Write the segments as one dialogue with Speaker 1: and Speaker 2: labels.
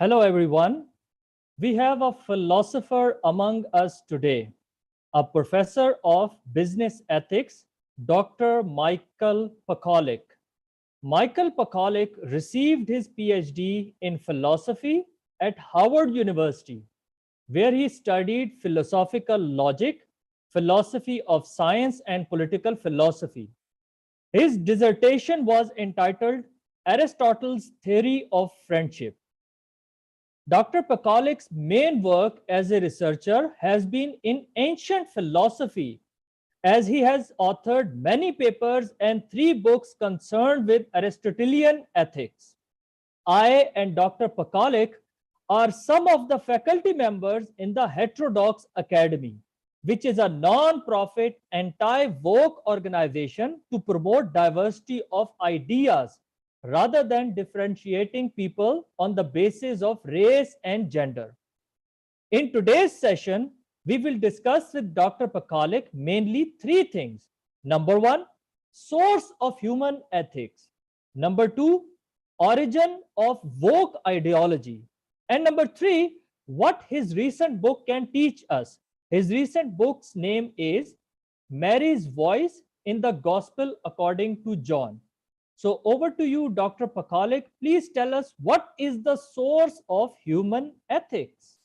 Speaker 1: Hello, everyone. We have a philosopher among us today, a professor of business ethics, Dr. Michael Pakaluk. Michael Pakaluk received his Ph.D. in philosophy at Howard University, where he studied philosophical logic, philosophy of science, and political philosophy. His dissertation was entitled Aristotle's Theory of Friendship. Dr. Pakaluk's main work as a researcher has been in ancient philosophy, as he has authored many papers and 3 books concerned with Aristotelian ethics. I and Dr. Pakaluk are some of the faculty members in the Heterodoxacademy, which is a non-profit anti-woke organization to promote diversity of ideas rather than differentiating people on the basis of race and gender. In today's session, we will discuss with Dr. Pakaluk mainly 3 things. Number 1, source of human ethics. Number 2, origin of woke ideology. And number 3, what his recent book can teach us. His recent book's name is Mary's Voice in the Gospel According to John. So over to you, Dr. Pakaluk. Please tell us, what is the source of human ethics?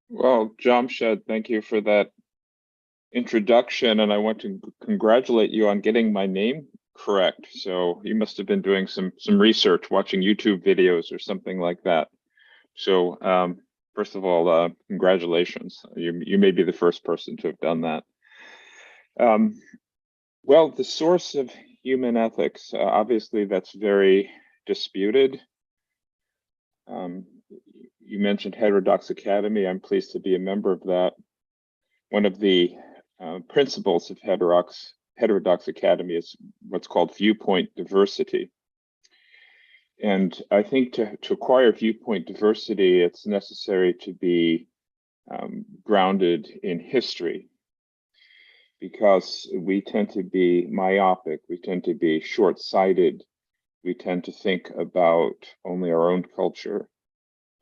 Speaker 2: Well, Jamshed, thank you for that introduction, and I want to congratulate you on getting my name correct. So you must have been doing some research, watching YouTube videos or something like that. So first of all, congratulations. You may be the first person to have done that. Well, the source of human ethics, obviously that's very disputed. You mentioned Heterodoxacademy. I'm pleased to be a member of that. One of the principles of Heterodoxacademy is what's called viewpoint diversity. And I think to acquire viewpoint diversity, it's necessary to be grounded in history, because we tend to be myopic, we tend to be short-sighted, we tend to think about only our own culture.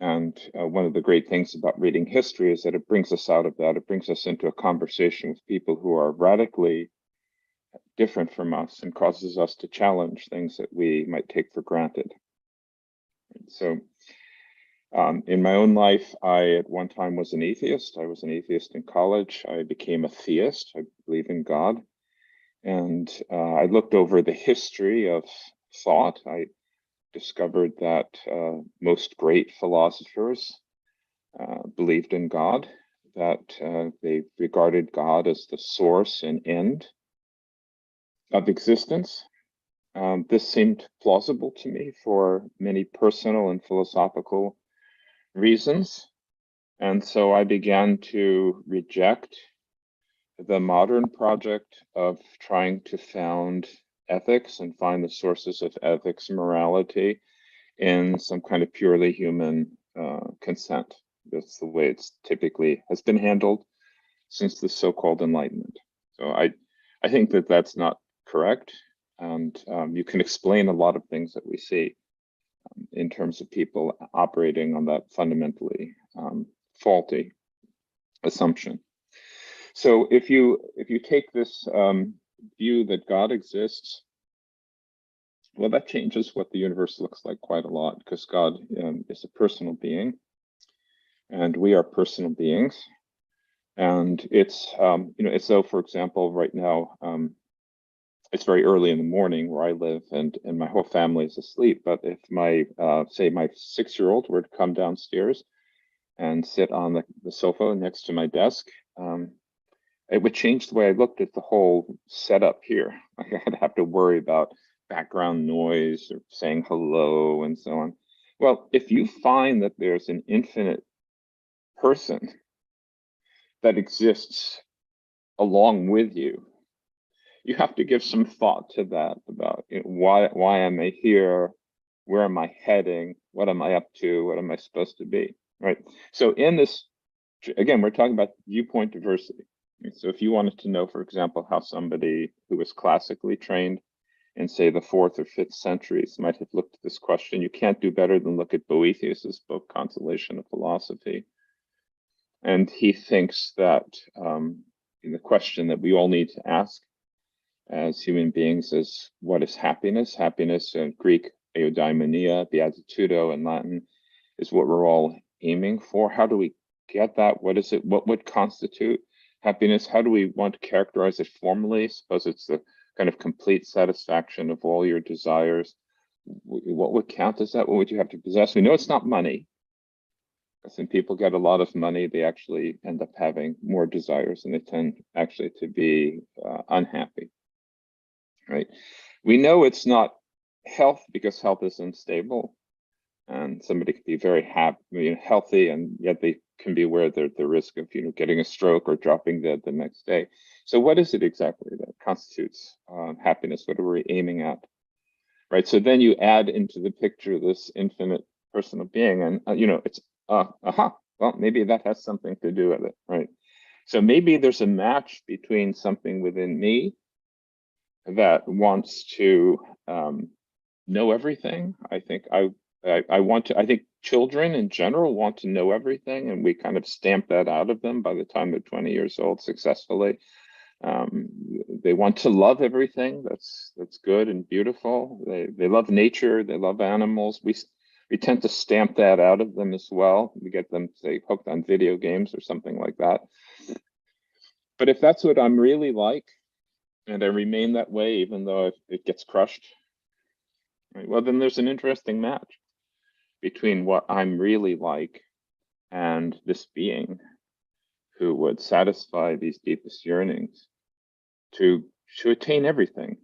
Speaker 2: And one of the great things about reading history is that it brings us out of that. It brings us into a conversation with people who are radically different from us and causes us to challenge things that we might take for granted. So in my own life, I at one time was an atheist. I was an atheist in college. I became a theist. I believe in God. And I looked over the history of thought. I discovered that most great philosophers believed in God, that they regarded God as the source and end of existence. This seemed plausible to me for many personal and philosophical reasons. And so I began to reject the modern project of trying to found ethics and find the sources of ethics and morality in some kind of purely human consent. That's the way it's typically has been handled since the so-called Enlightenment. So I think that that's not correct. And you can explain a lot of things that we see in terms of people operating on that fundamentally faulty assumption. So if you take this view that God exists, well, that changes what the universe looks like quite a lot, because God is a personal being, and we are personal beings. And it's it's though, for example, right now, it's very early in the morning where I live, and my whole family is asleep. But if my say my 6-year-old were to come downstairs and sit on the sofa next to my desk, it would change the way I looked at the whole setup here. I'd have to worry about background noise or saying hello and so on. Well, if you find that there's an infinite person that exists along with you, you have to give some thought to that about why am I here? Where am I heading? What am I up to? What am I supposed to be? Right. So in this, again, we're talking about viewpoint diversity. So if you wanted to know, for example, how somebody who was classically trained in, say, the 4th or 5th centuries might have looked at this question. You can't do better than look at Boethius's book, Consolation of Philosophy. And he thinks that the question that we all need to ask as human beings is, what is happiness? Happiness in Greek, eudaimonia, beatitudo in Latin, is what we're all aiming for. How do we get that? What is it? What would constitute happiness? How do we want to characterize it formally? Suppose it's the kind of complete satisfaction of all your desires. What would count as that? What would you have to possess? We know it's not money. Because when people get a lot of money, they actually end up having more desires, and they tend actually to be unhappy, right? We know it's not health, because health is unstable, and somebody could be very happy, healthy, and yet they can be aware of the risk of getting a stroke or dropping dead the next day. So what is it exactly that constitutes happiness? What are we aiming at, right? So then you add into the picture this infinite personal being, and it's well, maybe that has something to do with it, right? So maybe there's a match between something within me that wants to know everything. I think I think children in general want to know everything, and we kind of stamp that out of them by the time they're 20 years old successfully. They want to love everything that's good and beautiful. They love nature, they love animals. We tend to stamp that out of them as well. We get them, say, hooked on video games or something like that. But if that's what I'm really like, and I remain that way even though it gets crushed, right, well, then there's an interesting match between what I'm really like and this being who would satisfy these deepest yearnings to attain everything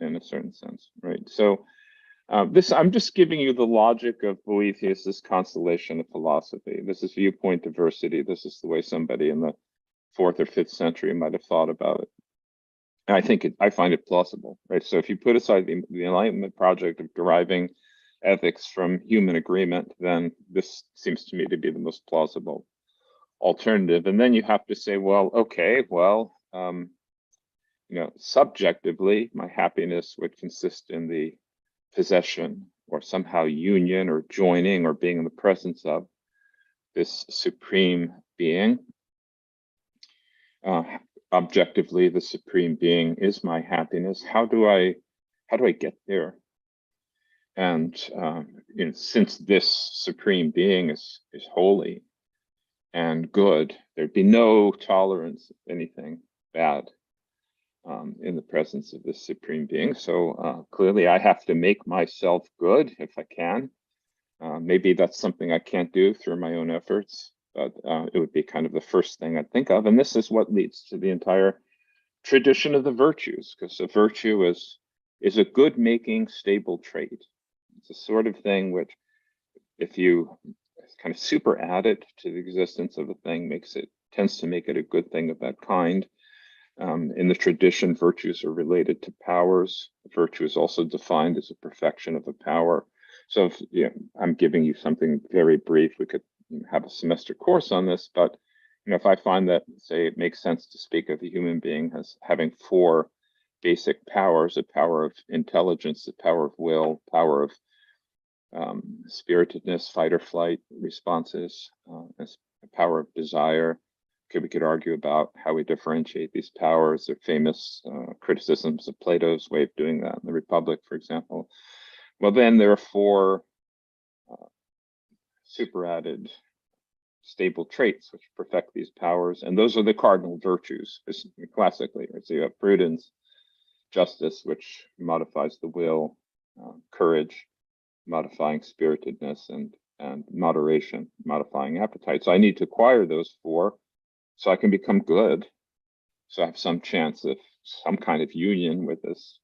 Speaker 2: in a certain sense, right? So I'm just giving you the logic of Boethius's Consolation of Philosophy. This is viewpoint diversity. This is the way somebody in the 4th or 5th century might have thought about it. And I find it plausible, right? So if you put aside the Enlightenment project of deriving ethics from human agreement, then this seems to me to be the most plausible alternative. And then you have to say, well, okay, well, subjectively, my happiness would consist in the possession or somehow union or joining or being in the presence of this supreme being. Objectively, the supreme being is my happiness. How do I get there? And since this supreme being is holy and good, there'd be no tolerance of anything bad in the presence of this supreme being. So clearly I have to make myself good if I can. Maybe that's something I can't do through my own efforts, but it would be kind of the first thing I'd think of. And this is what leads to the entire tradition of the virtues, because a virtue is a good-making, stable trait. It's a sort of thing which, if you kind of super add it to the existence of a thing, tends to make it a good thing of that kind. In the tradition, virtues are related to powers. Virtue is also defined as a perfection of a power. So I'm giving you something very brief. We could have a semester course on this, but if I find that, say, it makes sense to speak of a human being as having 4 basic powers: a power of intelligence, a power of will, power of spiritedness, fight or flight responses, a power of desire. We could argue about how we differentiate these powers. There are famous criticisms of Plato's way of doing that in the Republic, for example. Well, then there are 4 superadded stable traits which perfect these powers, and those are the cardinal virtues, classically. Right? So you have prudence, justice, which modifies the will, courage, modifying spiritedness, and moderation, modifying appetite. So I need to acquire those 4 so I can become good. So I have some chance of some kind of union with this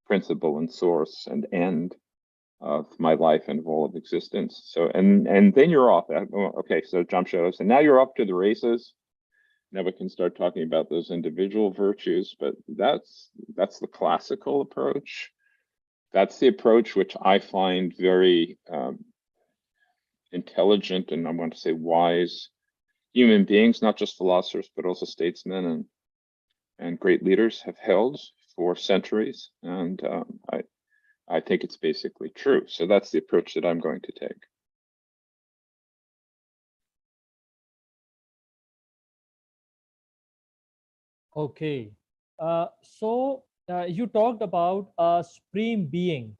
Speaker 2: principle and source and end of my life and of all of existence. So, and then you're off. Okay, so Jamshed, and now you're up to the races. Now we can start talking about those individual virtues, but that's the classical approach. That's the approach which I find very intelligent, and I want to say wise human beings, not just philosophers, but also statesmen and great leaders have held for centuries, and I think it's basically true. So that's the approach that I'm going to take.
Speaker 1: Okay. You talked about a supreme being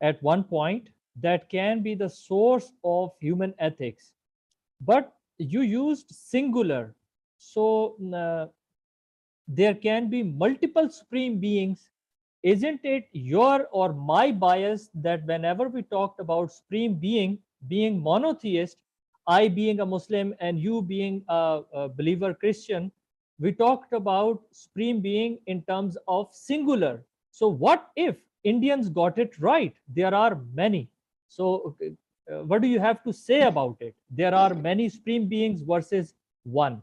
Speaker 1: at one point that can be the source of human ethics, but you used singular. So there can be multiple supreme beings. Isn't it your or my bias that whenever we talked about supreme being monotheist, I being a Muslim and you being a believer Christian, we talked about supreme being in terms of singular. So what if Indians got it right? There are many. So what do you have to say about it? There are many supreme beings versus one.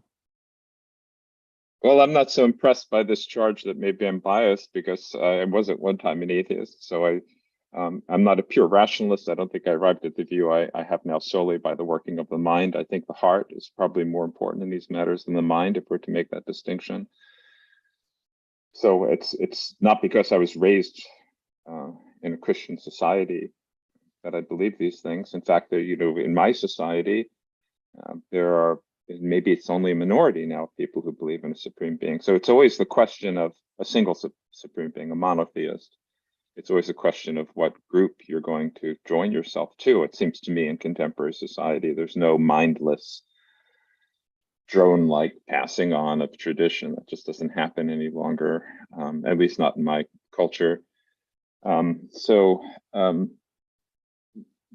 Speaker 2: Well, I'm not so impressed by this charge that maybe I'm biased, because I was at one time an atheist. So I'm not a pure rationalist. I don't think I arrived at the view I have now solely by the working of the mind. I think the heart is probably more important in these matters than the mind, if we're to make that distinction. So it's not because I was raised in a Christian society that I believe these things. In fact, in my society, there are, maybe it's only a minority now of people who believe in a supreme being. So it's always the question of a single supreme being, a monotheist. It's always a question of what group you're going to join yourself to. It seems to me in contemporary society, there's no mindless drone-like passing on of tradition. That just doesn't happen any longer, at least not in my culture.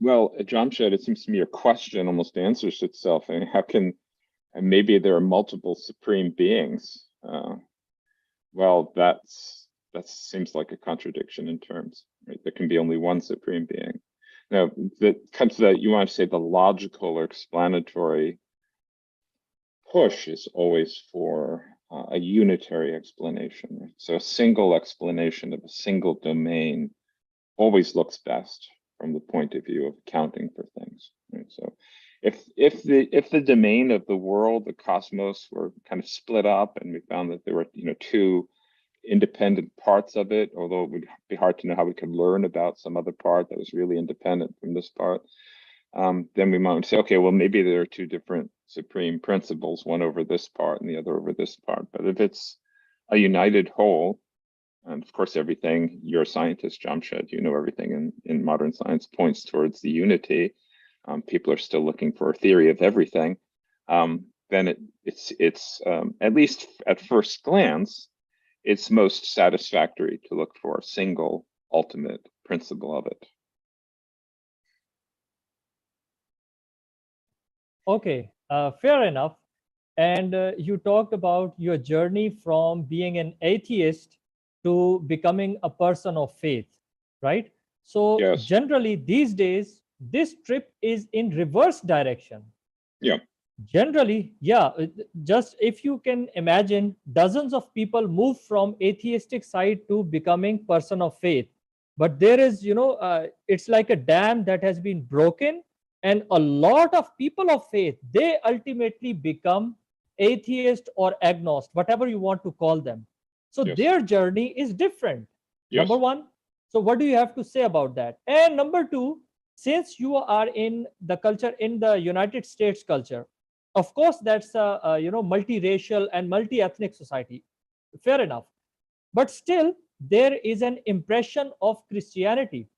Speaker 2: Well, Jamshed, it seems to me your question almost answers itself. I mean, and maybe there are multiple supreme beings. Well, that seems like a contradiction in terms, right? There can be only one supreme being. Now, that comes to that, you want to say the logical or explanatory push is always for a unitary explanation, right? So a single explanation of a single domain always looks best from the point of view of accounting for things, right? So if the domain of the world, the cosmos, were kind of split up, and we found that there were two independent parts of it, although it would be hard to know how we could learn about some other part that was really independent from this part, then we might say, okay, well, maybe there are two different supreme principles, one over this part and the other over this part. But if it's a united whole, and of course, everything, you're a scientist, Jamshed, you know everything in modern science points towards the unity. People are still looking for a theory of everything. Then it's at least at first glance, it's most satisfactory to look for a single ultimate principle of it.
Speaker 1: Okay, fair enough. And you talked about your journey from being an atheist to becoming a person of faith, right? So
Speaker 2: Yes.
Speaker 1: generally these days, this trip is in reverse direction.
Speaker 2: Yeah.
Speaker 1: Generally, yeah, just if you can imagine, dozens of people move from atheistic side to becoming person of faith. But there is, it's like a dam that has been broken, and a lot of people of faith, they ultimately become atheist or agnostic, whatever you want to call them. So
Speaker 2: Yes.
Speaker 1: their journey is different.
Speaker 2: Yes.
Speaker 1: Number one. So what do you have to say about that? And number two, since you are in the culture, in the United States culture, of course that's a multiracial and multi-ethnic society, fair enough, but still there is an impression of Christianity.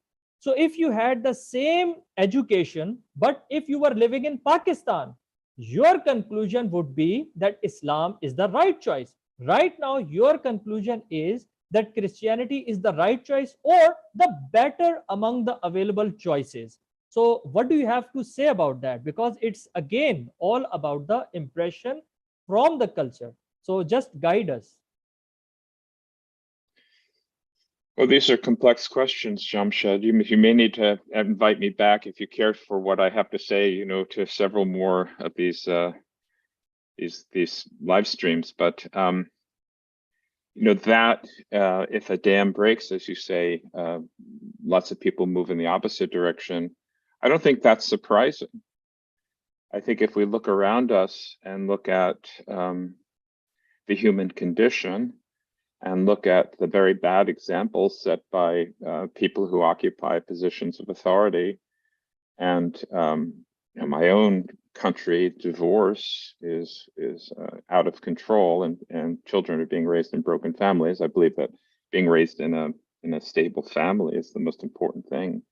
Speaker 1: So if you had the same education, but if you were living in Pakistan, your conclusion would be that Islam is the right choice. Right now your conclusion is that Christianity is the right choice or the better among the available choices. So what do you have to say about that? Because it's again all about the impression from the culture. So just guide us.
Speaker 2: Well, these are complex questions, Jamshed. You may need to invite me back if you care for what I have to say, to several more of these live streams. But that if a dam breaks, as you say, lots of people move in the opposite direction. I don't think that's surprising. I think if we look around us and look at the human condition, and look at the very bad examples set by people who occupy positions of authority. And in my own country, divorce is out of control, and children are being raised in broken families. I believe that being raised in a stable family is the most important thing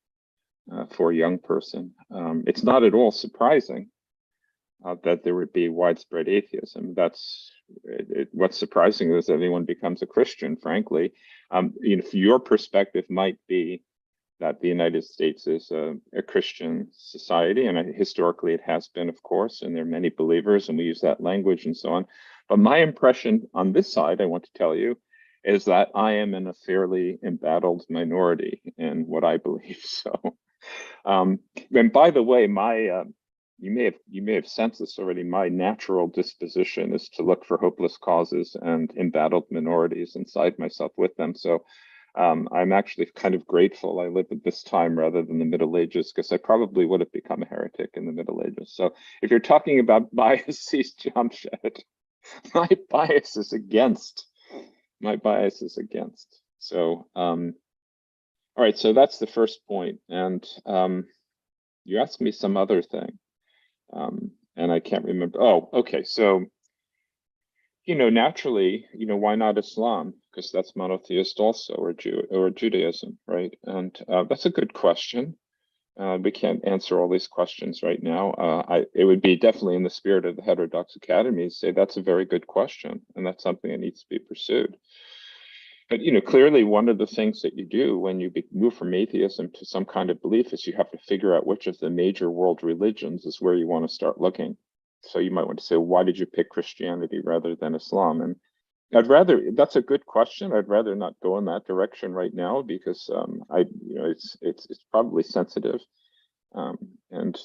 Speaker 2: for a young person. It's not at all surprising that there would be widespread atheism. What's surprising is that anyone becomes a Christian, frankly. Your perspective might be that the United States is a Christian society, and historically it has been, of course, and there are many believers, and we use that language and so on. But my impression on this side, I want to tell you, is that I am in a fairly embattled minority in what I believe. So, and by the way, you may have sensed this already. My natural disposition is to look for hopeless causes and embattled minorities and side myself with them. So I'm actually kind of grateful I live at this time rather than the Middle Ages, because I probably would have become a heretic in the Middle Ages. So if you're talking about biases, Jamshed, my bias is against. So, all right, so that's the first point. And you asked me some other thing. And I can't remember. Oh, okay. So, naturally, why not Islam? Because that's monotheist also, or Judaism, right? And that's a good question. We can't answer all these questions right now. It would be definitely in the spirit of the heterodoxacademy to say that's a very good question, and that's something that needs to be pursued. But clearly, one of the things that you do when you move from atheism to some kind of belief is you have to figure out which of the major world religions is where you want to start looking. So you might want to say, why did you pick Christianity rather than Islam? And that's a good question. I'd rather not go in that direction right now because it's probably sensitive, and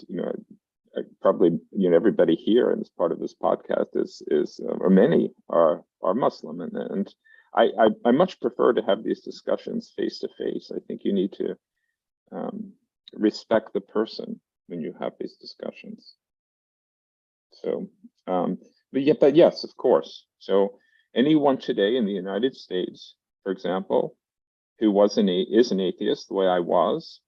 Speaker 2: probably everybody here in this part of this podcast is or many are Muslim, and I much prefer to have these discussions face to face. I think you need to respect the person when you have these discussions. So, but yes, of course. So anyone today in the United States, for example, who is an atheist the way I was,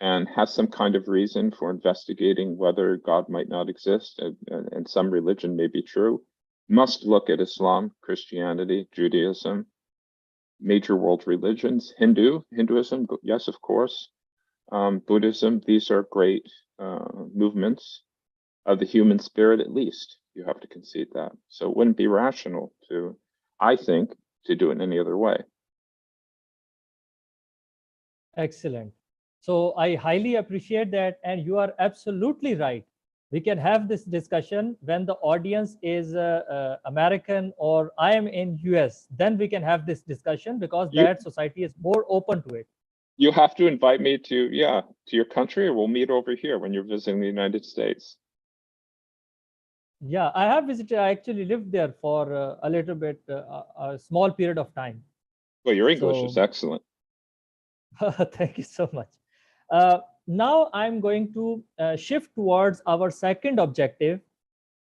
Speaker 2: and has some kind of reason for investigating whether God might not exist and some religion may be true, must look at Islam, Christianity, Judaism, major world religions, Hinduism, yes, of course, Buddhism. These are great movements of the human spirit, at least. You have to concede that. So it wouldn't be rational to, I think, to do it in any other way.
Speaker 1: Excellent. So I highly appreciate that, and you are absolutely right. We can have this discussion when the audience is American or I am in US. Then we can have this discussion because that society is more open to it.
Speaker 2: You have to invite me to your country, or we'll meet over here when you're visiting the United States.
Speaker 1: Yeah, I have visited. I actually lived there for a little bit, a small period of time.
Speaker 2: Well, your English is excellent.
Speaker 1: Thank you so much. Now I'm going to shift towards our second objective.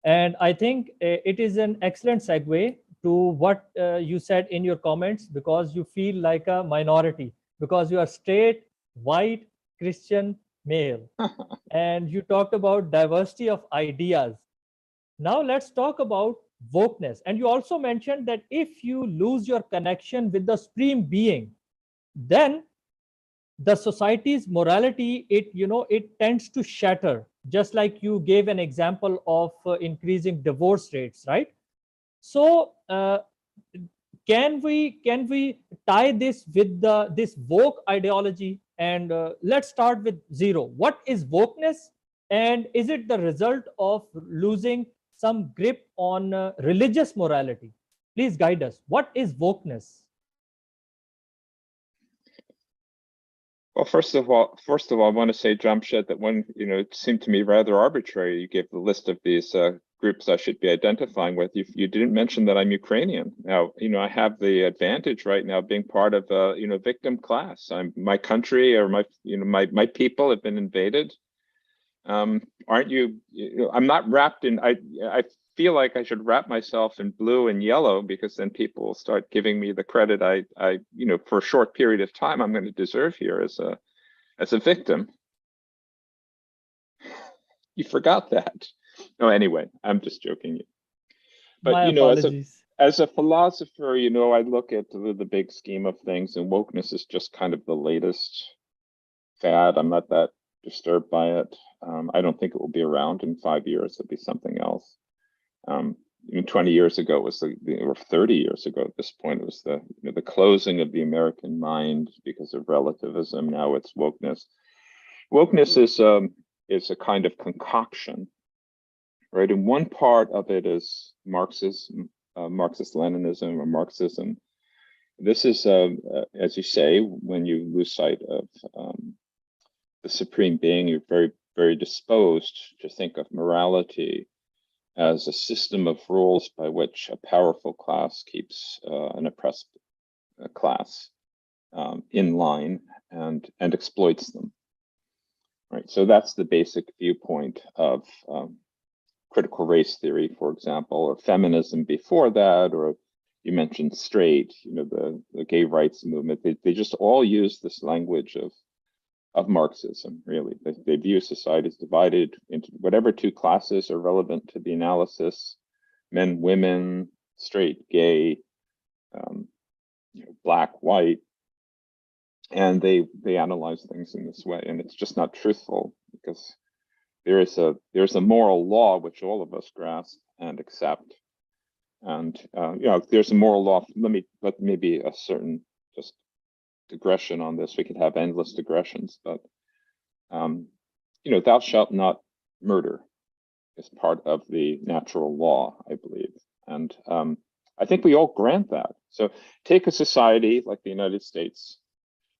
Speaker 1: And I think it is an excellent segue to what you said in your comments, because you feel like a minority, because you are straight, white, Christian, male. And you talked about diversity of ideas. Now let's talk about wokeness. And you also mentioned that if you lose your connection with the supreme being, then the society's morality, it tends to shatter, just like you gave an example of increasing divorce rates, right? So can we tie this with this woke ideology? And let's start with zero. What is wokeness, and is it the result of losing some grip on religious morality? Please guide us. What is wokeness?
Speaker 2: Well, first of all, I want to say, Jamshed, that when it seemed to me rather arbitrary, you gave the list of these groups I should be identifying with. You didn't mention that I'm Ukrainian. Now, I have the advantage right now being part of a victim class. My country, or my people have been invaded. Aren't you? I'm not wrapped in. I feel like I should wrap myself in blue and yellow, because then people will start giving me the credit I for a short period of time I'm going to deserve here as a victim. You forgot that. No, anyway, I'm just joking. But
Speaker 1: My apologies.
Speaker 2: as a philosopher, I look at the big scheme of things, and wokeness is just kind of the latest fad. I'm not that disturbed by it. I don't think it will be around in 5 years. It'll be something else. Even 20 years ago was or 30 years ago at this point, it was the closing of the American mind because of relativism. Now it's wokeness. Wokeness is a kind of concoction, right? And one part of it is Marxism, Marxist Leninism or Marxism. This is, as you say, when you lose sight of the supreme being, you're very, very disposed to think of morality as a system of rules by which a powerful class keeps an oppressed class in line and exploits them. Right. So that's the basic viewpoint of critical race theory, for example, or feminism before that, or you mentioned straight, the gay rights movement. They just all use this language of Marxism, really. They view society as divided into whatever two classes are relevant to the analysis: men, women, straight, gay, black, white. And they analyze things in this way, and it's just not truthful, because there's a moral law which all of us grasp and accept, and there's a moral law. Let me be a certain just digression on this. We could have endless digressions, but thou shalt not murder is part of the natural law, I believe, and I think we all grant that. So take a society like the United States,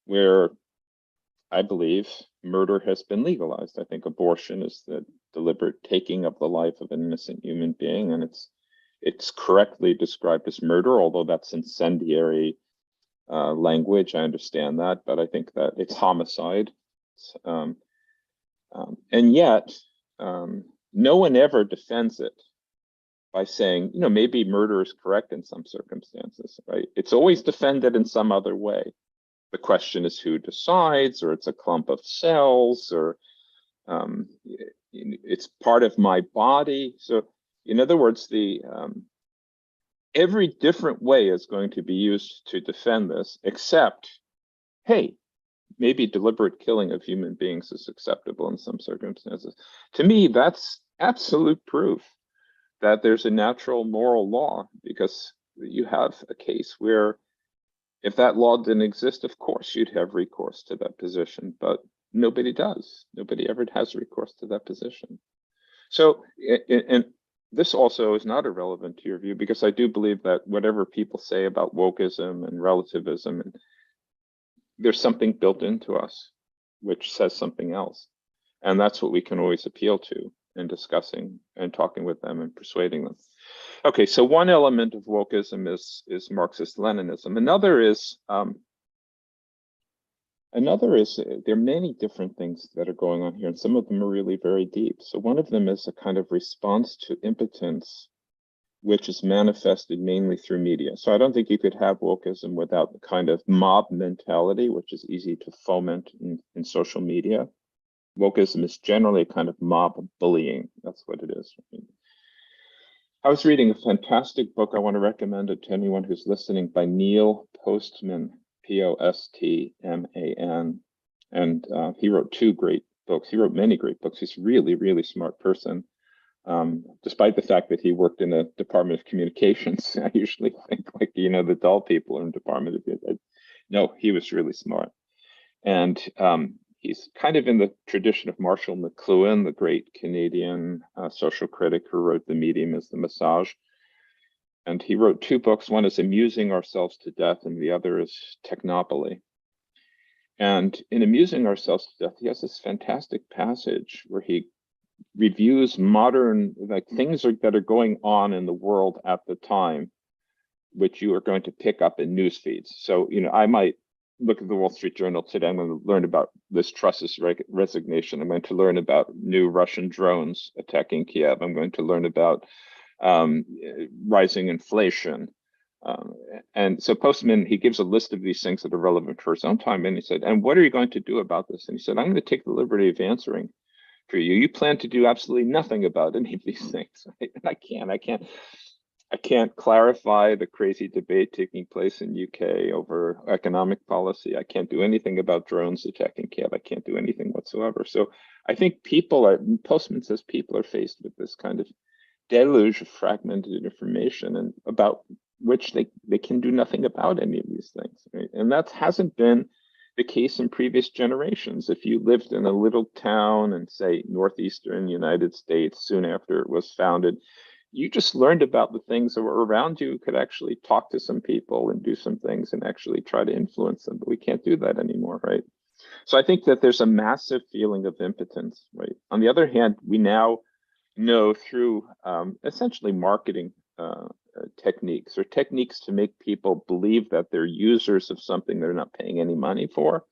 Speaker 2: where I believe murder has been legalized. I think abortion is the deliberate taking of the life of an innocent human being, and it's correctly described as murder, although that's incendiary language. I understand that, but I think that it's homicide. And yet, no one ever defends it by saying, maybe murder is correct in some circumstances, right? It's always defended in some other way. The question is who decides, or it's a clump of cells, or it's part of my body. So in other words, every different way is going to be used to defend this, except, hey, maybe deliberate killing of human beings is acceptable in some circumstances. To me, that's absolute proof that there's a natural moral law, because you have a case where if that law didn't exist, of course, you'd have recourse to that position, but nobody does. Nobody ever has recourse to that position. So, and this also is not irrelevant to your view, because I do believe that whatever people say about wokeism and relativism, and there's something built into us which says something else. And that's what we can always appeal to in discussing and talking with them and persuading them. Okay, so one element of wokeism is Marxist-Leninism. Another is there are many different things that are going on here, and some of them are really very deep. So one of them is a kind of response to impotence, which is manifested mainly through media. So I don't think you could have wokeism without the kind of mob mentality, which is easy to foment in social media. Wokeism is generally a kind of mob bullying. That's what it is. I was reading a fantastic book I want to recommend it to anyone who's listening, by Neil Postman, Postman. And he wrote 2 great books. He wrote many great books. He's a really, really smart person. Despite the fact that he worked in the Department of Communications. I usually think like, the dull people in the Department of Communications. No, he was really smart. And he's kind of in the tradition of Marshall McLuhan, the great Canadian social critic who wrote The Medium is the Massage. And he wrote 2 books. One is Amusing Ourselves to Death, and the other is Technopoly. And in Amusing Ourselves to Death, he has this fantastic passage where he reviews modern things that are going on in the world at the time, which you are going to pick up in news feeds. So, I might look at the Wall Street Journal today. I'm going to learn about Liz Truss's resignation. I'm going to learn about new Russian drones attacking Kiev. I'm going to learn about rising inflation. And so Postman, he gives a list of these things that are relevant for his own time. And he said, and what are you going to do about this? And he said, I'm going to take the liberty of answering for you. You plan to do absolutely nothing about any of these things. Right? And I can't clarify the crazy debate taking place in UK over economic policy. I can't do anything about drones attacking Kiev. I can't do anything whatsoever. So I think Postman says people are faced with this kind of deluge of fragmented information and about which they can do nothing about any of these things. Right? And that hasn't been the case in previous generations. If you lived in a little town in, say, northeastern United States soon after it was founded, you just learned about the things that were around you, could actually talk to some people and do some things and actually try to influence them. But we can't do that anymore, right? So I think that there's a massive feeling of impotence, right? On the other hand, we now know through essentially marketing techniques or techniques to make people believe that they're users of something they're not paying any money for,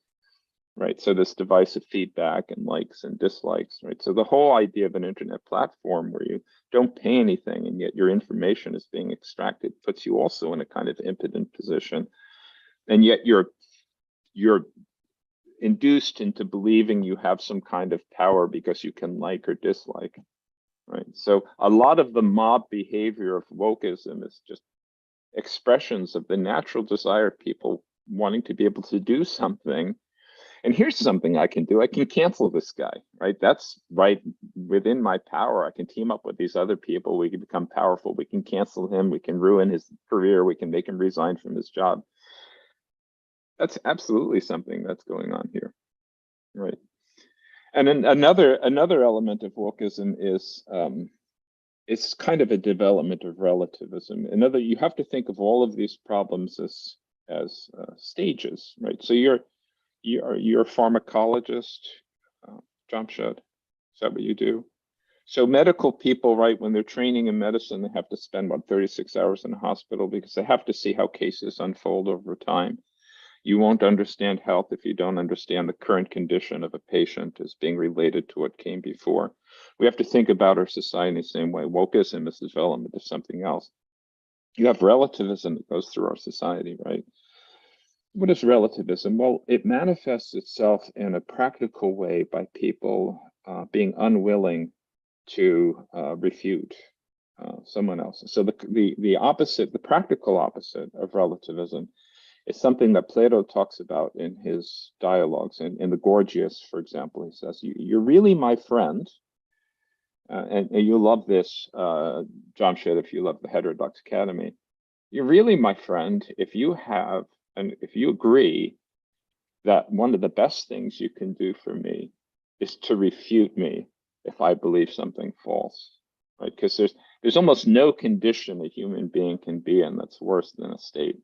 Speaker 2: right? So this divisive feedback and likes and dislikes, right? So the whole idea of an internet platform where you don't pay anything and yet your information is being extracted puts you also in a kind of impotent position. And yet you're induced into believing you have some kind of power because you can like or dislike. Right. So a lot of the mob behavior of wokeism is just expressions of the natural desire of people wanting to be able to do something. And here's something I can do. I can cancel this guy, right? That's right within my power. I can team up with these other people. We can become powerful. We can cancel him. We can ruin his career. We can make him resign from his job. That's absolutely something that's going on here, right? And then another element of wokeism is it's kind of a development of relativism. You have to think of all of these problems as stages, right? So you're a pharmacologist, Jamshed. Is that what you do? So medical people, right, when they're training in medicine, they have to spend about 36 hours in a hospital because they have to see how cases unfold over time. You won't understand health if you don't understand the current condition of a patient as being related to what came before. We have to think about our society the same way. Wokeism is the development of something else. You have relativism that goes through our society, right? What is relativism? Well, it manifests itself in a practical way by people being unwilling to refute someone else. So the opposite, the practical opposite of relativism is something that Plato talks about in his dialogues. In the Gorgias, for example, he says, you're really my friend. And you love this, Jamshed, if you love the Heterodoxacademy. You're really my friend if you have, and if you agree that one of the best things you can do for me is to refute me if I believe something false, right? Because there's almost no condition a human being can be in that's worse than a state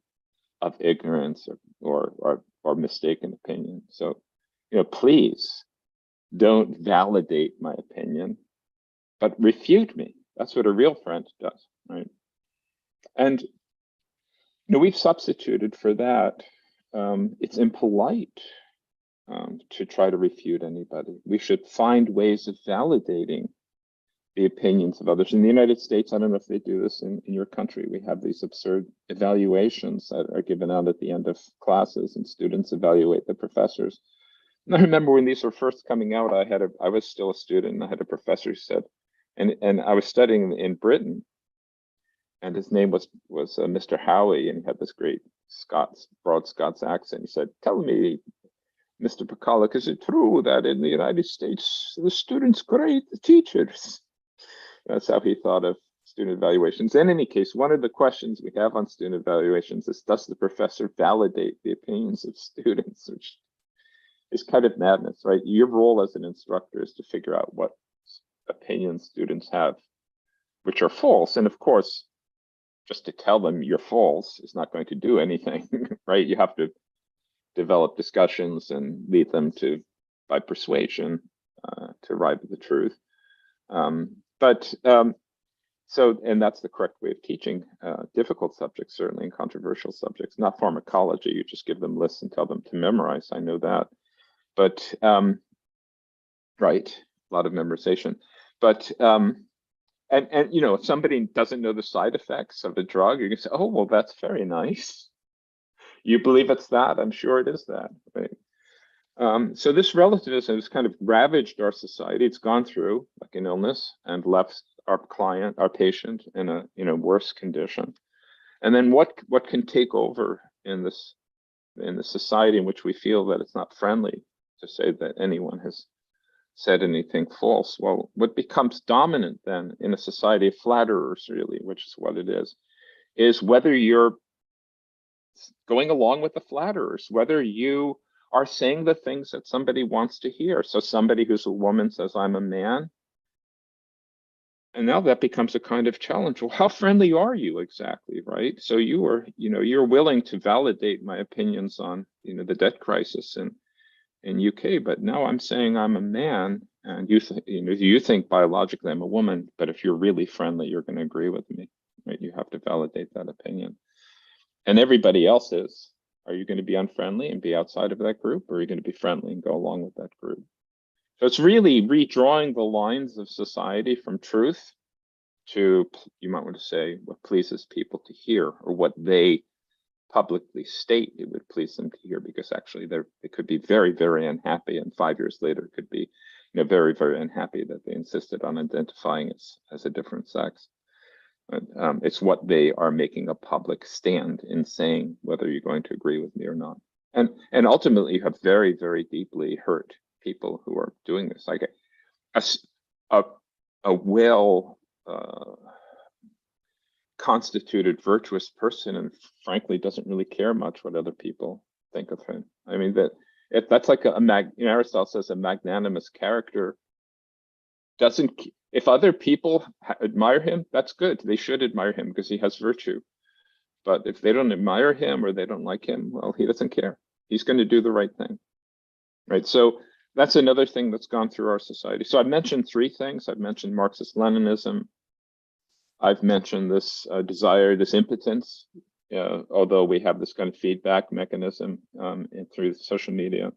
Speaker 2: of ignorance or mistaken opinion. So, please don't validate my opinion, but refute me. That's what a real friend does, right? And we've substituted for that. It's impolite to try to refute anybody. We should find ways of validating the opinions of others. In the United States, I don't know if they do this in your country. We have these absurd evaluations that are given out at the end of classes, and students evaluate the professors. And I remember when these were first coming out, I was still a student, and I had a professor who said, and I was studying in Britain, and his name was Mr. Howie, and he had this great broad Scots accent. He said, "Tell me, Mr. Pakaluk, is it true that in the United States the students grade the teachers?" That's how he thought of student evaluations. In any case, one of the questions we have on student evaluations is, does the professor validate the opinions of students? Which is kind of madness, right? Your role as an instructor is to figure out what opinions students have, which are false. And of course, just to tell them you're false is not going to do anything, right? You have to develop discussions and lead them by persuasion, to arrive at the truth. And that's the correct way of teaching difficult subjects, certainly in controversial subjects, not pharmacology. You just give them lists and tell them to memorize. I know that, but right, a lot of memorization. But And you know, if somebody doesn't know the side effects of a drug, you can say, oh, well, that's very nice. You believe it's that? I'm sure it is that, right? So this relativism has kind of ravaged our society. It's gone through like an illness and left our client, our patient, in a worse condition. And then what can take over in the society in which we feel that it's not friendly to say that anyone has said anything false? Well, what becomes dominant then in a society of flatterers, really, which is what it is whether you're going along with the flatterers, whether you are saying the things that somebody wants to hear. So somebody who's a woman says, I'm a man. And now that becomes a kind of challenge. Well, how friendly are you exactly, right? So you're willing to validate my opinions on, the debt crisis in UK, but now I'm saying I'm a man, and you think biologically I'm a woman, but if you're really friendly, you're going to agree with me, right? You have to validate that opinion. And everybody else is. Are you going to be unfriendly and be outside of that group, or are you going to be friendly and go along with that group? So it's really redrawing the lines of society from truth to, you might want to say, what pleases people to hear, or what they publicly state it would please them to hear, because actually they could be very, very unhappy, and 5 years later could be very, very unhappy that they insisted on identifying as a different sex. But, it's what they are making a public stand in saying, whether you're going to agree with me or not. And ultimately, you have very, very deeply hurt people who are doing this. Like a well constituted, virtuous person, and frankly doesn't really care much what other people think of him. I mean, that's like Aristotle says a magnanimous character doesn't. If other people admire him, that's good. They should admire him because he has virtue. But if they don't admire him or they don't like him, well, he doesn't care. He's going to do the right thing, right? So that's another thing that's gone through our society. So I've mentioned three things. I've mentioned Marxist Leninism. I've mentioned this desire, this impotence, although we have this kind of feedback mechanism through social media.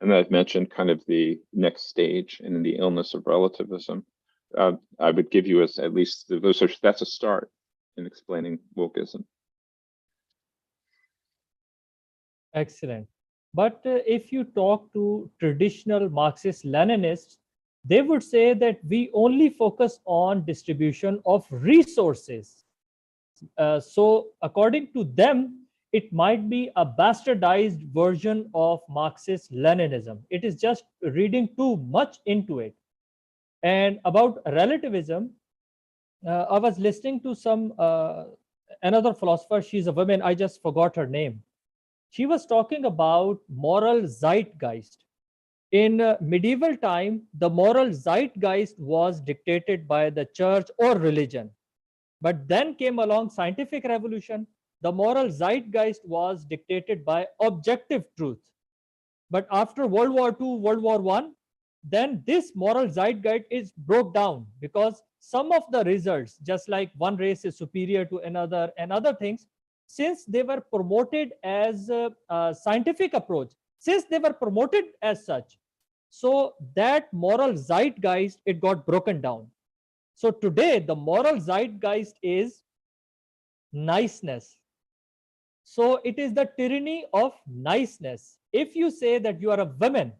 Speaker 2: And then I've mentioned kind of the next stage in the illness of relativism. I would give you at least that's a start in explaining wokeism.
Speaker 1: Excellent. But if you talk to traditional Marxist Leninists, they would say that we only focus on distribution of resources. So according to them, it might be a bastardized version of Marxist Leninism. It is just reading too much into it. And about relativism, I was listening to another philosopher. She's a woman. I just forgot her name. She was talking about moral zeitgeist. In medieval time, the moral zeitgeist was dictated by the church or religion. But then came along scientific revolution. The moral zeitgeist was dictated by objective truth. But after World War II, World War I, then this moral zeitgeist is broke down, because some of the results, just like one race is superior to another and other things, since they were promoted as a scientific approach, since they were promoted as such, so that moral zeitgeist, it got broken down. So today, the moral zeitgeist is niceness. So it is the tyranny of niceness. If you say that you are a woman,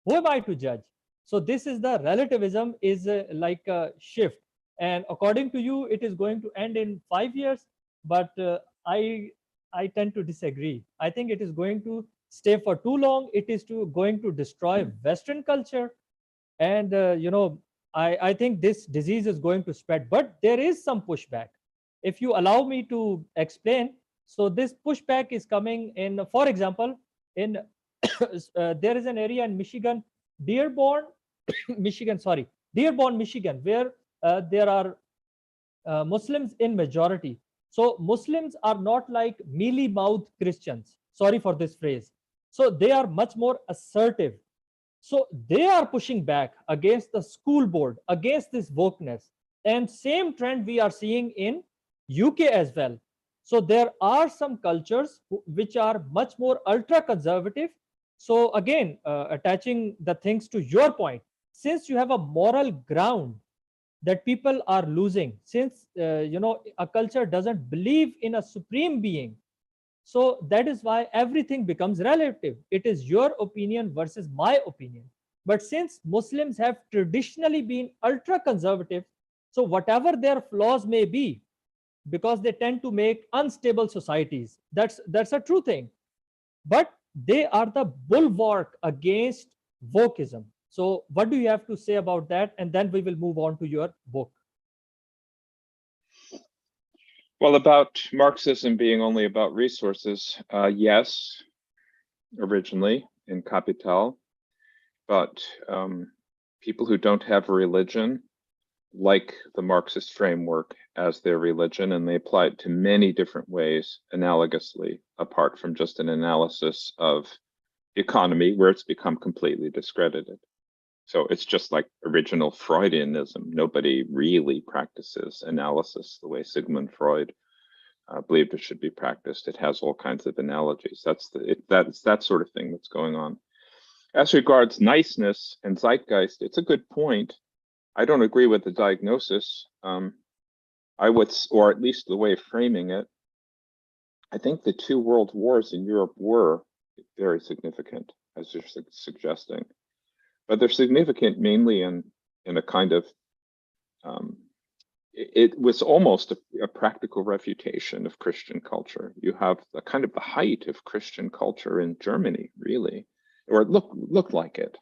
Speaker 1: who am I to judge? So this is the relativism is like a shift. And according to you, it is going to end in 5 years. But I tend to disagree. I think it is going to stay for too long. It is going to destroy Western culture. And, I think this disease is going to spread. But there is some pushback. If you allow me to explain, so this pushback is coming in, for example, in there is an area in Michigan, Dearborn, Dearborn, Michigan, where there are Muslims in majority. So Muslims are not like mealy-mouthed Christians. Sorry for this phrase. So they are much more assertive. So they are pushing back against the school board, against this wokeness. And same trend we are seeing in UK as well. So there are some cultures which are much more ultra conservative. So again, attaching the things to your point, since you have a moral ground, that people are losing, since a culture doesn't believe in a supreme being. So that is why everything becomes relative. It is your opinion versus my opinion. But since Muslims have traditionally been ultra conservative, so whatever their flaws may be, because they tend to make unstable societies, that's a true thing. But they are the bulwark against wokeism. So what do you have to say about that? And then we will move on to your book.
Speaker 2: Well, about Marxism being only about resources, yes, originally in Capital, but people who don't have a religion like the Marxist framework as their religion, and they apply it to many different ways analogously, apart from just an analysis of the economy where it's become completely discredited. So it's just like original Freudianism. Nobody really practices analysis the way Sigmund Freud believed it should be practiced. It has all kinds of analogies. That's that sort of thing that's going on. As regards niceness and zeitgeist, it's a good point. I don't agree with the diagnosis. I would, or at least the way of framing it, I think the 2 world wars in Europe were very significant, as you're suggesting. But they're significant mainly in a kind of, it was almost a practical refutation of Christian culture. You have the kind of the height of Christian culture in Germany, really, or it looked like it.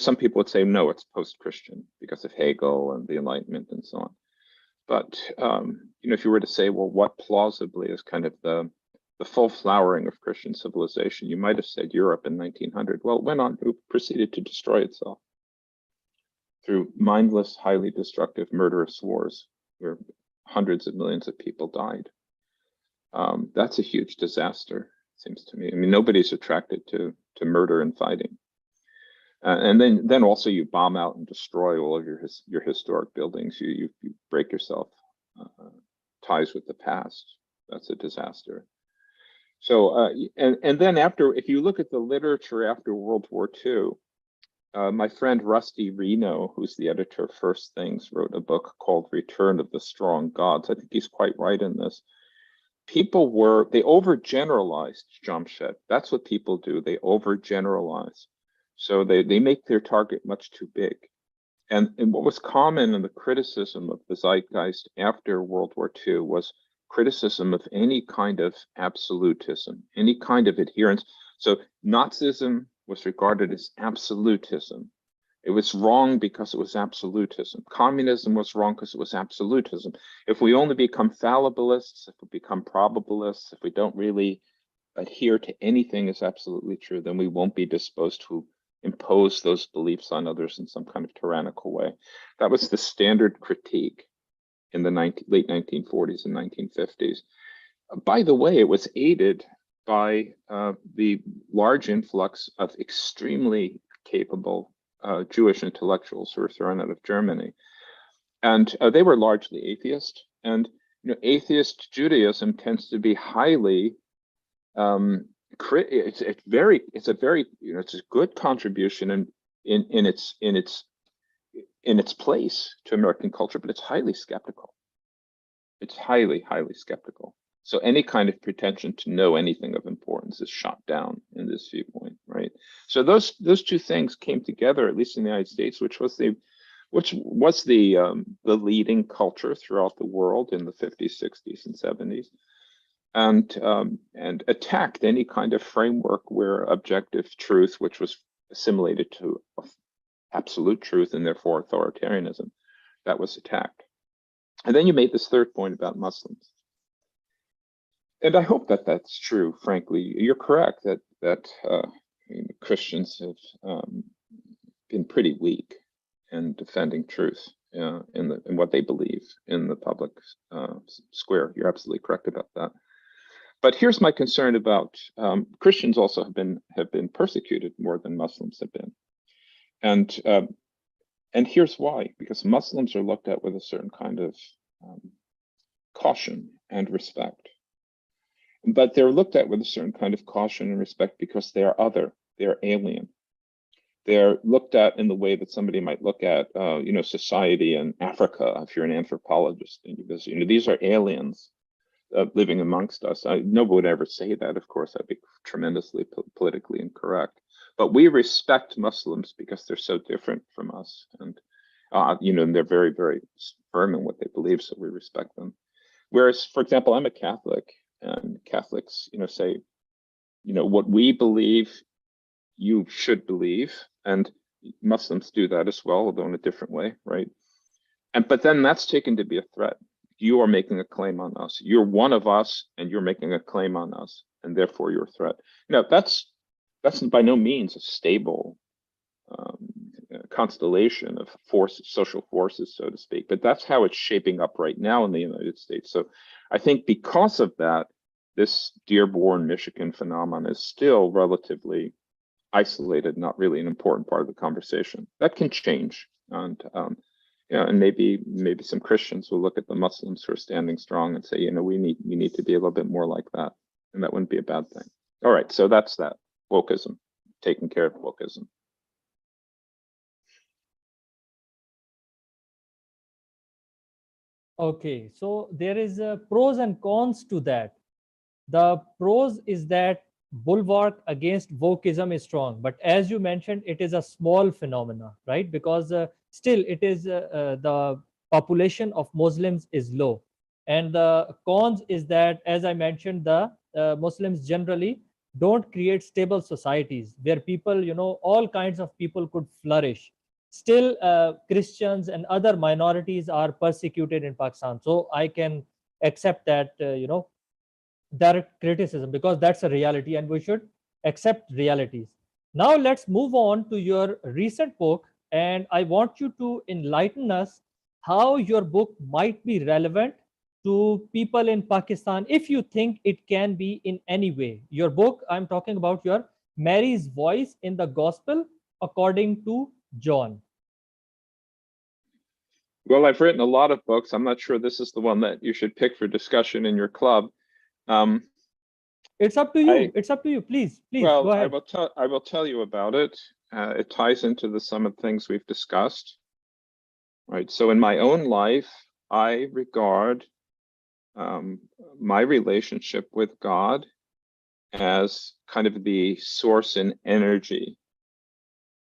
Speaker 2: Some people would say, no, it's post-Christian because of Hegel and the Enlightenment and so on. But, if you were to say, well, what plausibly is kind of the full flowering of Christian civilization, you might have said Europe in 1900. Well, it went on, it proceeded to destroy itself through mindless, highly destructive, murderous wars where hundreds of millions of people died. That's a huge disaster, it seems to me. I mean, nobody's attracted to murder and fighting. And then also you bomb out and destroy all of your historic buildings. You break yourself ties with the past. That's a disaster. So and then after, if you look at the literature after World War II, my friend Rusty Reno, who's the editor of First Things, wrote a book called Return of the Strong Gods. I think he's quite right in this. They overgeneralized Jamshed. That's what people do. They overgeneralize. So they make their target much too big. And what was common in the criticism of the zeitgeist after World War II was criticism of any kind of absolutism, any kind of adherence. So Nazism was regarded as absolutism. It was wrong because it was absolutism. Communism was wrong because it was absolutism. If we only become fallibilists, if we become probabilists, if we don't really adhere to anything as absolutely true, then we won't be disposed to impose those beliefs on others in some kind of tyrannical way. That was the standard critique in the late 1940s and 1950s. By the way, it was aided by the large influx of extremely capable Jewish intellectuals who were thrown out of Germany. And they were largely atheist. And atheist Judaism tends to be highly it's a good contribution in its place to American culture, but it's highly skeptical. It's highly skeptical. So any kind of pretension to know anything of importance is shot down in this viewpoint, right? So those 2 things came together, at least in the United States, which was the leading culture throughout the world in the 50s, 60s, and 70s. And attacked any kind of framework where objective truth, which was assimilated to absolute truth and therefore authoritarianism, that was attacked. And then you made this 3rd point about Muslims. And I hope that that's true, frankly. You're correct that Christians have been pretty weak in defending truth in what they believe in the public square. You're absolutely correct about that. But here's my concern about Christians also have been persecuted more than Muslims have been, and here's why: because Muslims are looked at with a certain kind of caution and respect, but they're looked at with a certain kind of caution and respect because they are other, they are alien. They're looked at in the way that somebody might look at, society in Africa. If you're an anthropologist and you visit, these are aliens living amongst us. Nobody would ever say that. Of course, that'd be tremendously politically incorrect. But we respect Muslims because they're so different from us, and and they're very, very firm in what they believe, so we respect them. Whereas, for example, I'm a Catholic, and Catholics, say, what we believe, you should believe, and Muslims do that as well, although in a different way, right? But then that's taken to be a threat. You are making a claim on us. You're one of us, and you're making a claim on us, and therefore you're a threat. That's by no means a stable constellation of social forces, so to speak. But that's how it's shaping up right now in the United States. So I think because of that, this Dearborn, Michigan phenomenon is still relatively isolated, not really an important part of the conversation. That can change, and maybe some Christians will look at the Muslims who are standing strong and say, we need to be a little bit more like that, and that wouldn't be a bad thing. All right, so that's that. Wokeism, taking care of wokeism.
Speaker 1: Okay, so there is pros and cons to that. The pros is that bulwark against wokeism is strong, but as you mentioned, it is a small phenomena, right? Because still it is the population of Muslims is low. And the cons is that, as I mentioned, the Muslims generally don't create stable societies where people, all kinds of people could flourish. Still, Christians and other minorities are persecuted in Pakistan. So I can accept that, direct criticism, because that's a reality and we should accept realities. Now let's move on to your recent book, and I want you to enlighten us how your book might be relevant to people in Pakistan, if you think it can be in any way. Your book, I'm talking about your Mary's Voice in the Gospel according to John.
Speaker 2: Well, I've written a lot of books. I'm not sure this is the one that you should pick for discussion in your club.
Speaker 1: It's up to you. It's up to you. Please,
Speaker 2: well,
Speaker 1: go ahead.
Speaker 2: I will tell you about it. It ties into some of the things we've discussed. Right. So in my own life, I regard my relationship with God as kind of the source and energy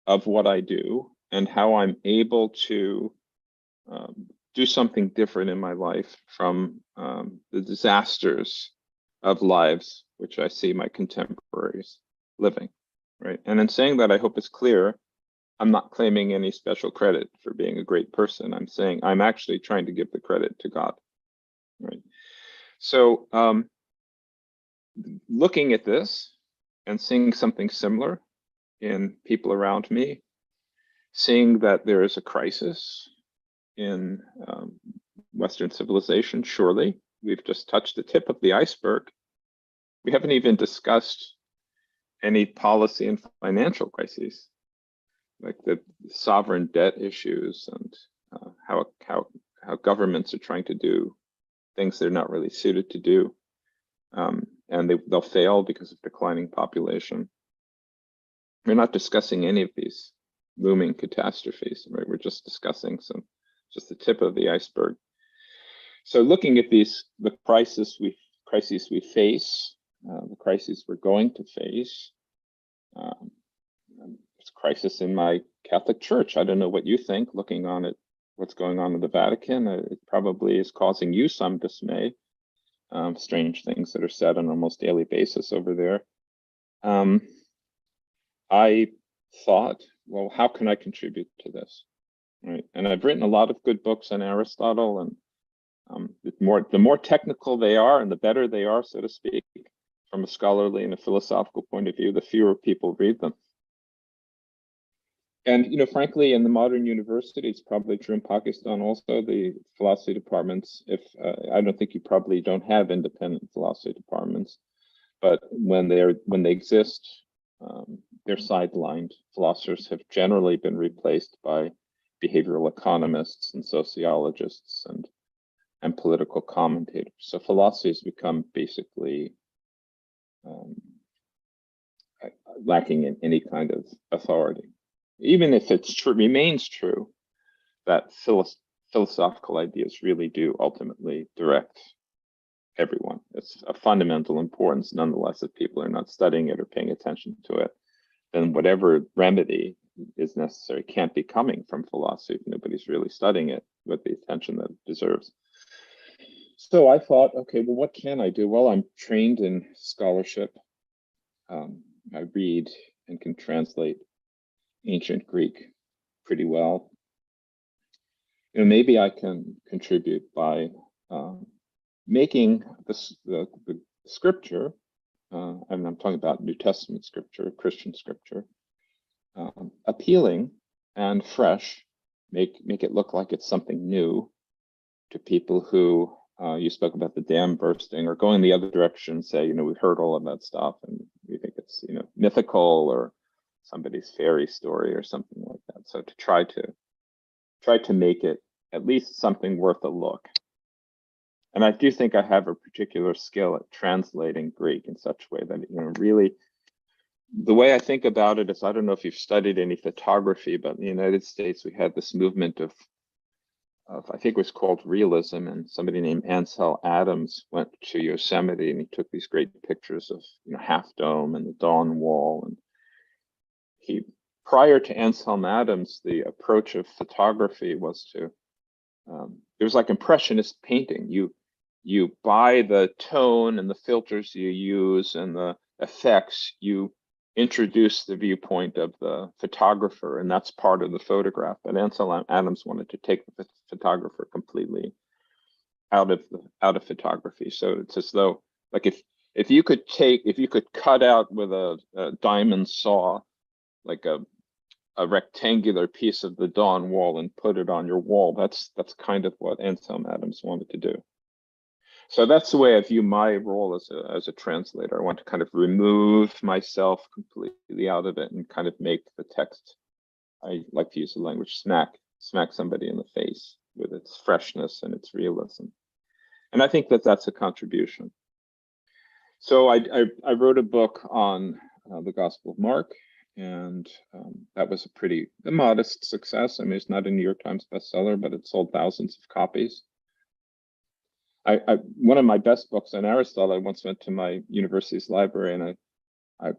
Speaker 2: of what I do, and how I'm able to do something different in my life from the disasters of lives which I see my contemporaries living, right? And in saying that, I hope it's clear, I'm not claiming any special credit for being a great person. I'm saying I'm actually trying to give the credit to God, right? So looking at this and seeing something similar in people around me, seeing that there is a crisis in Western civilization, surely. We've just touched the tip of the iceberg. We haven't even discussed any policy and financial crises, like the sovereign debt issues, and how governments are trying to do things they're not really suited to do, and they'll fail because of declining population. We're not discussing any of these looming catastrophes, right? We're just discussing just the tip of the iceberg. So looking at the crises we face, the crises we're going to face, there's a crisis in my Catholic Church. I don't know what you think, looking on at what's going on in the Vatican. It probably is causing you some dismay. Strange things that are said on an almost daily basis over there. I thought, well, how can I contribute to this? Right, and I've written a lot of good books on Aristotle, and the more technical they are, and the better they are, so to speak, from a scholarly and a philosophical point of view, the fewer people read them. And frankly, in the modern university, it's probably true in Pakistan also. The philosophy departments, I don't think you probably don't have independent philosophy departments, but when they exist, they're sidelined. Philosophers have generally been replaced by behavioral economists and sociologists and political commentators. So philosophy has become basically lacking in any kind of authority. even if it's true, remains true, that philosophical ideas really do ultimately direct everyone. It's a fundamental importance. Nonetheless, if people are not studying it or paying attention to it, then whatever remedy is necessary can't be coming from philosophy if nobody's really studying it with the attention that it deserves. So I thought, okay, well, what can I do? Well, I'm trained in scholarship. I read and can translate ancient Greek pretty well. You know, maybe I can contribute by making the scripture, and I'm talking about New Testament scripture, Christian scripture, appealing and fresh, make it look like it's something new to people who, you spoke about the dam bursting, or going the other direction, say, you know, we've heard all of that stuff and we think it's, you know, mythical or somebody's fairy story or something like that. So to try to make it at least something worth a look. And I do think I have a particular skill at translating Greek in such a way that, you know, really, the way I think about it is, I don't know if you've studied any photography, but in the United States, we had this movement of I think it was called realism, and somebody named Ansel Adams went to Yosemite and he took these great pictures of, you know, Half Dome and the Dawn Wall. And he, prior to Ansel Adams, the approach of photography was to, it was like impressionist painting. You buy the tone and the filters you use and the effects, you introduce the viewpoint of the photographer, and that's part of the photograph. But Ansel Adams wanted to take the photographer completely out of photography. So it's as though, like, if you could cut out with a diamond saw, like a rectangular piece of the Dawn Wall and put it on your wall, that's kind of what Ansel Adams wanted to do. So that's the way I view my role as a translator. I want to kind of remove myself completely out of it and kind of make the text, I like to use the language, smack somebody in the face with its freshness and its realism. And I think that that's a contribution. So I wrote a book on the Gospel of Mark, and that was a modest success. I mean, it's not a New York Times bestseller, but it sold thousands of copies. One of my best books on Aristotle, I once went to my university's library and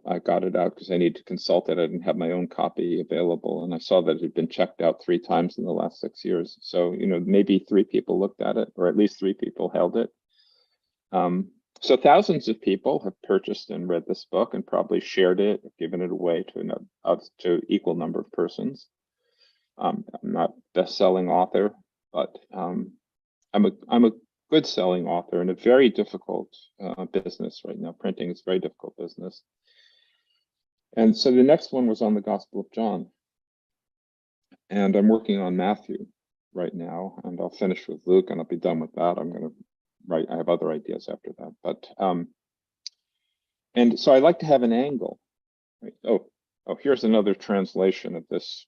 Speaker 2: I got it out because I needed to consult it. I didn't have my own copy available, and I saw that it had been checked out 3 times in the last 6 years. So, you know, maybe 3 people looked at it, or at least 3 people held it. So thousands of people have purchased and read this book and probably shared it, given it away to equal number of persons. I'm not a best-selling author, but I'm a good selling author in a very difficult business right now. Printing is a very difficult business. And so the next one was on the Gospel of John. And I'm working on Matthew right now, and I'll finish with Luke and I'll be done with that. I'm going to write, I have other ideas after that. But, and so I like to have an angle. Right? Oh, here's another translation of this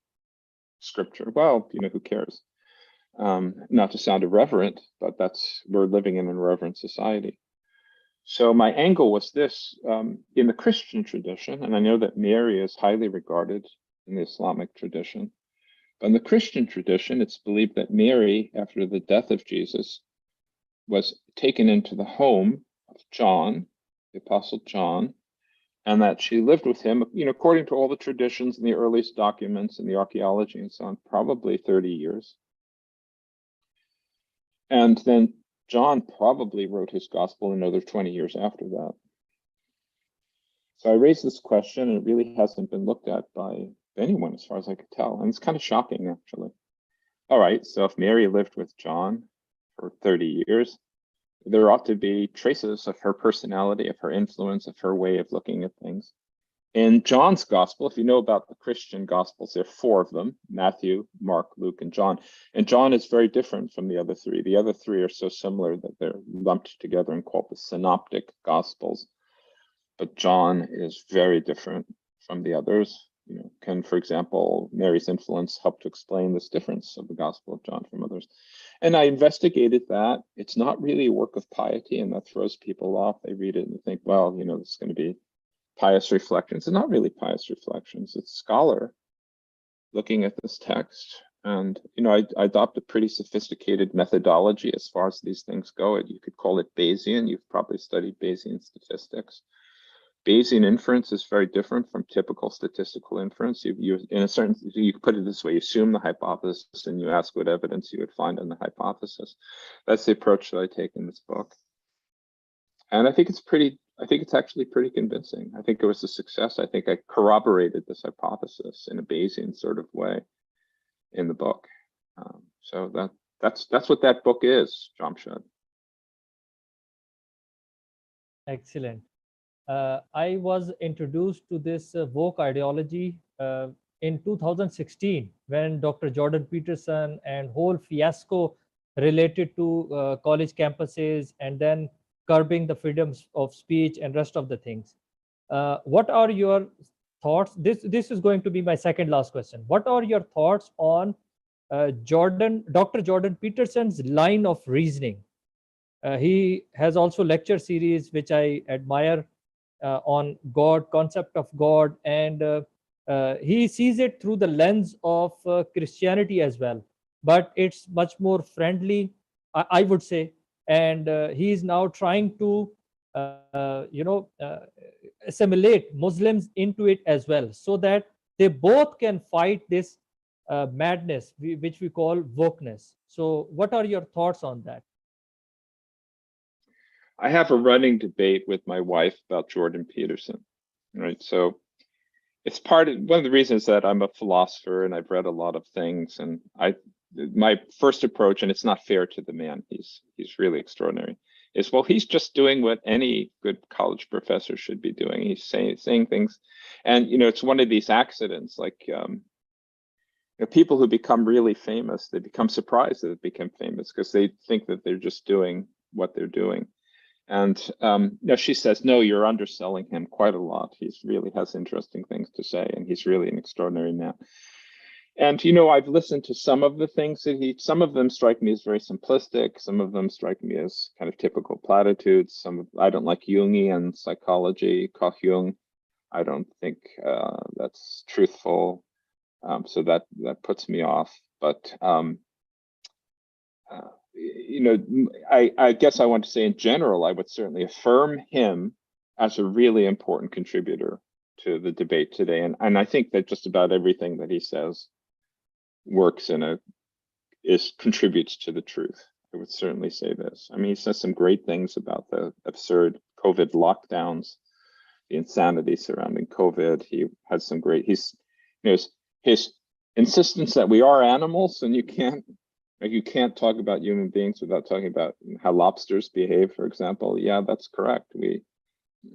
Speaker 2: scripture. Well, you know, who cares? Not to sound irreverent, but we're living in an irreverent society. So my angle was this, in the Christian tradition, and I know that Mary is highly regarded in the Islamic tradition, but in the Christian tradition, it's believed that Mary, after the death of Jesus, was taken into the home of John, the Apostle John, and that she lived with him, you know, according to all the traditions and the earliest documents and the archaeology and so on, probably 30 years. And then John probably wrote his gospel another 20 years after that. So I raised this question, and it really hasn't been looked at by anyone as far as I could tell. And it's kind of shocking, actually. All right, so if Mary lived with John for 30 years, there ought to be traces of her personality, of her influence, of her way of looking at things. In John's gospel, if you know about the Christian gospels, there are 4 of them: Matthew, Mark, Luke, and John. And John is very different from the other 3. The other 3 are so similar that they're lumped together and called the synoptic gospels. But John is very different from the others. You know, can, for example, Mary's influence help to explain this difference of the Gospel of John from others? And I investigated that. It's not really a work of piety, and that throws people off. They read it and they think, well, you know, this is going to be pious reflections. It's not really pious reflections. It's scholar looking at this text. And, I adopt a pretty sophisticated methodology as far as these things go. You could call it Bayesian. You've probably studied Bayesian statistics. Bayesian inference is very different from typical statistical inference. You put it this way: you assume the hypothesis and you ask what evidence you would find on the hypothesis. That's the approach that I take in this book. And I think it's actually pretty convincing. I think it was a success. I think I corroborated this hypothesis in a Bayesian sort of way in the book. So that's what that book is, Jamshed.
Speaker 1: Excellent. I was introduced to this woke ideology in 2016 when Dr. Jordan Peterson and whole fiasco related to college campuses and then curbing the freedoms of speech and rest of the things. What are your thoughts? This is going to be my second last question. What are your thoughts on Dr. Jordan Peterson's line of reasoning? He has also lecture series which I admire on God, concept of God, and he sees it through the lens of Christianity as well. But it's much more friendly, I would say, and he is now trying to, assimilate Muslims into it as well, so that they both can fight this madness, which we call wokeness. So, what are your thoughts on that?
Speaker 2: I have a running debate with my wife about Jordan Peterson, right? So it's one of the reasons that I'm a philosopher and I've read a lot of things. And my first approach, and it's not fair to the man, he's really extraordinary, is, well, he's just doing what any good college professor should be doing. He's saying things, and it's one of these accidents, like people who become really famous, they become surprised that they become famous because they think that they're just doing what they're doing. And she says, no, you're underselling him quite a lot. He really has interesting things to say, and he's really an extraordinary man. And, I've listened to some of the things that some of them strike me as very simplistic. Some of them strike me as kind of typical platitudes. I don't like Jungian psychology, Carl Jung. I don't think that's truthful. So that puts me off. But I guess I want to say in general, I would certainly affirm him as a really important contributor to the debate today. And I think that just about everything that he says contributes to the truth. I would certainly say this. I mean, he says some great things about the absurd COVID lockdowns, the insanity surrounding COVID. He has some great, his insistence that we are animals and you can't talk about human beings without talking about how lobsters behave, for example. Yeah, that's correct.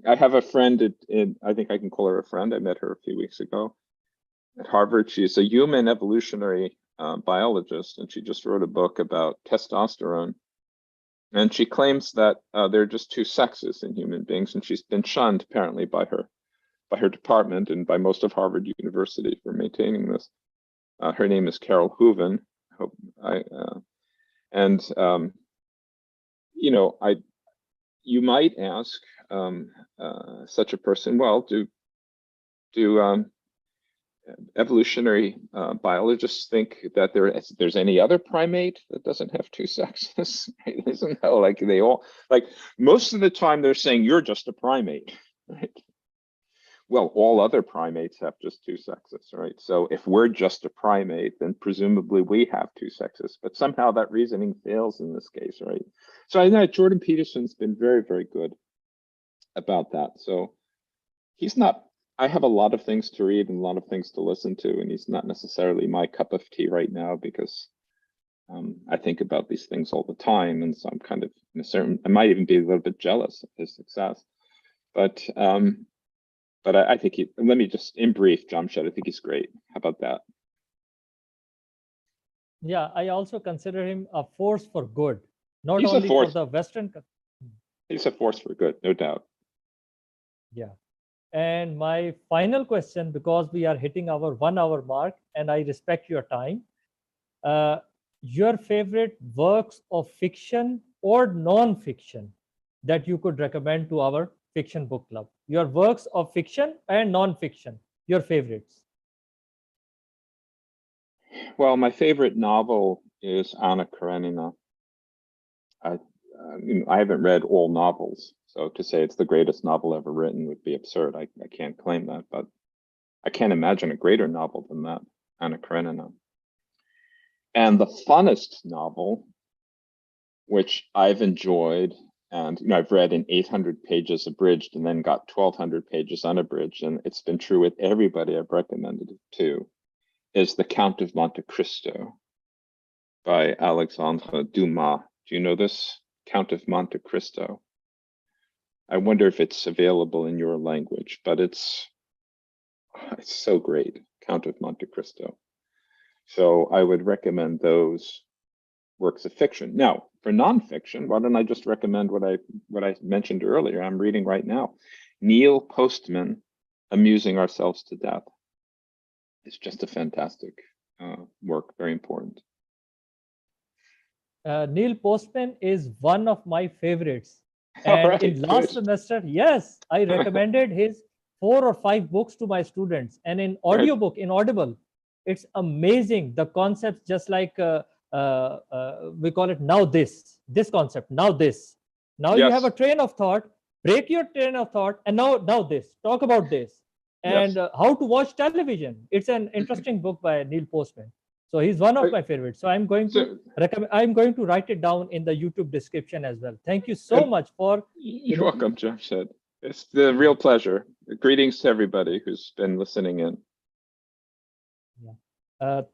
Speaker 2: I have a friend I think I can call her a friend. I met her a few weeks ago at Harvard. She's a human evolutionary biologist, and she just wrote a book about testosterone. And she claims that there are just two sexes in human beings, and she's been shunned apparently by her department and by most of Harvard University for maintaining this. Her name is Carol Hooven. You might ask such a person, well, do evolutionary biologists think that there's any other primate that doesn't have two sexes? Isn't that like they all, like most of the time they're saying you're just a primate, right? Well, all other primates have just two sexes, right? So if we're just a primate, then presumably we have two sexes, but somehow that reasoning fails in this case, right? So I know Jordan Peterson's been very, very good about that. So I have a lot of things to read and a lot of things to listen to, and he's not necessarily my cup of tea right now because I think about these things all the time. And so I'm kind of I might even be a little bit jealous of his success, but I think let me just, in brief, Jamshed, I think he's great. How about that?
Speaker 1: Yeah, I also consider him a force for good, not only for the Western.
Speaker 2: He's a force for good, no doubt.
Speaker 1: Yeah. And my final question, because we are hitting our 1 hour mark and I respect your time, your favorite works of fiction or non-fiction that you could recommend to our fiction book club? Your works of fiction and non-fiction, your favorites.
Speaker 2: Well, my favorite novel is Anna Karenina. I haven't read all novels, so to say it's the greatest novel ever written would be absurd. I can't claim that, but I can't imagine a greater novel than that, Anna Karenina. And the funnest novel, which I've enjoyed, and I've read in 800 pages abridged and then got 1,200 pages unabridged, and it's been true with everybody I've recommended it to, is The Count of Monte Cristo by Alexandre Dumas. Do you know this? Count of Monte Cristo. I wonder if it's available in your language, but it's so great, Count of Monte Cristo. So I would recommend those works of fiction. Now, for nonfiction, why don't I just recommend what I mentioned earlier? I'm reading right now. Neil Postman, Amusing Ourselves to Death. It's just a fantastic work, very important.
Speaker 1: Neil Postman is one of my favorites.
Speaker 2: All
Speaker 1: And
Speaker 2: right,
Speaker 1: in last
Speaker 2: good.
Speaker 1: semester, yes, I recommended his 4 or 5 books to my students. And in audiobook, in Audible, it's amazing. The concepts, just like we call it now this concept, now this. Now you have a train of thought, break your train of thought, and now this, talk about this. And how to watch television. It's an interesting book by Neil Postman. So he's one of my favorites. So I'm going to recommend. I'm going to write it down in the YouTube description as well. Thank you so much for.
Speaker 2: You're welcome, Jamshed. It's the real pleasure. Greetings to everybody who's been listening in.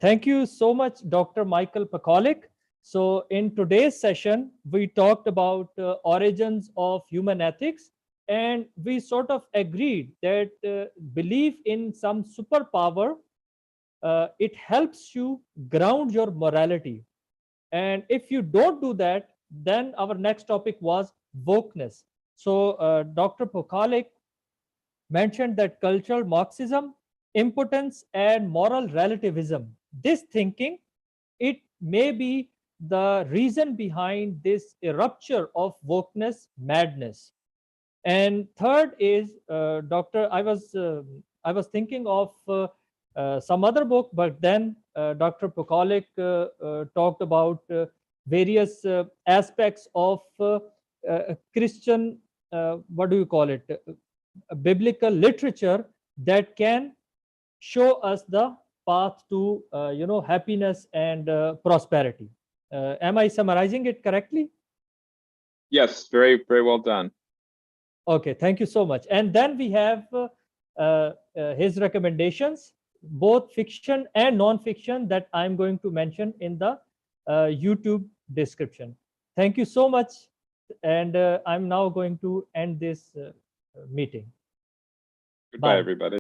Speaker 1: Thank you so much, Dr. Michael Pakaluk. So in today's session, we talked about origins of human ethics, and we sort of agreed that belief in some superpower, it helps you ground your morality. And if you don't do that, then our next topic was wokeness. So Dr. Pakaluk mentioned that cultural Marxism, impotence, and moral relativism, this thinking, it may be the reason behind this rupture of wokeness madness. And third is I was thinking of some other book, but then Dr. Pakaluk talked about various aspects of Christian, what do you call it, biblical literature that can show us the path to happiness and prosperity. Am I summarizing it correctly?
Speaker 2: Yes, very, very well done.
Speaker 1: Okay, thank you so much. And then we have his recommendations, both fiction and non-fiction, that I'm going to mention in the YouTube description. Thank you so much. And I'm now going to end this meeting.
Speaker 2: Goodbye, everybody.